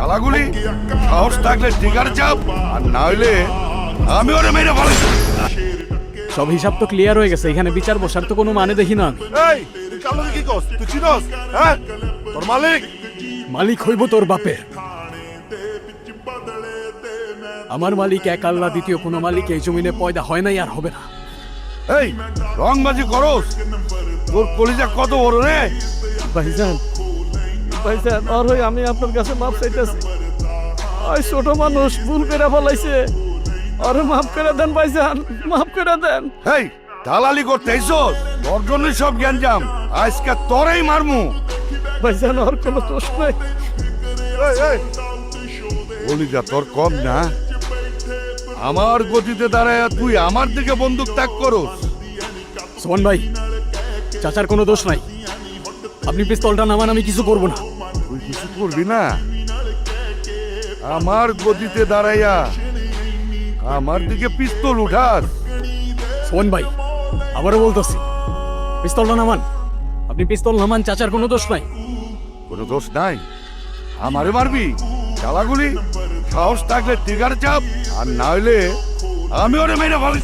চালাগুলি সাহস থাকলে টিকার চাপ, আর না হইলে আমি ওরে মেরে ফেলি। সব হিসাব তো ক্লিয়ার হয়ে গেছে, এখানে বিচার বসার তো কোনো মানে দেখি না আমি। এই তুই কালো কি কস? তুই চিনস? হ্যাঁ, তোর মালিক। মালিক হইব তোর বাপের। আমার মালিক এক আল্লাহ, দ্বিতীয় কোনো মালিক এই জমিনে পয়দা হয় নাই আর হবে না। এই রংবাজি করস, তোর কলিজা কত বড় রে? ভাইজান, ভাইজান, আর হই আমি আপনার কাছে মাপ চাইতেছি। ওই ছোট মানুষ ভুল করে ফেলাইছে, আরে মাফ করে দেন ভাইজান, মাফ করে দেন। এই দালালি করতে আইছস? তোর জন্যই সব জ্ঞানজাম, আজকে তোরেই মারমু। ভাইজান, আর কোনো দোষ নাই। কলিজা তোর কম না? আমার গতিতে দাঁড়ায় তুই আমার দিকে বন্দুক তাক করস? সোমান ভাই, চাচার কোনো দোষ নাই, আপনি পিস্তলটা নামান, আমি কিছু করব না। তুই কিছু করবি না? আমার গতিতে দাঁড়াইয়া আমার দিকে পিস্তল উঠাস? সোমান ভাই, আবারও বলতেছি, পিস্তলটা নামান, আপনি পিস্তল নামান, চাচার কোনো দোষ নাই। কোনো দোষ নাই? আমারে মারবি? চালাগুলি সাহস থাকলে টিকার চাপ, আর না হইলে আমি ওরে মেরে ফেলি।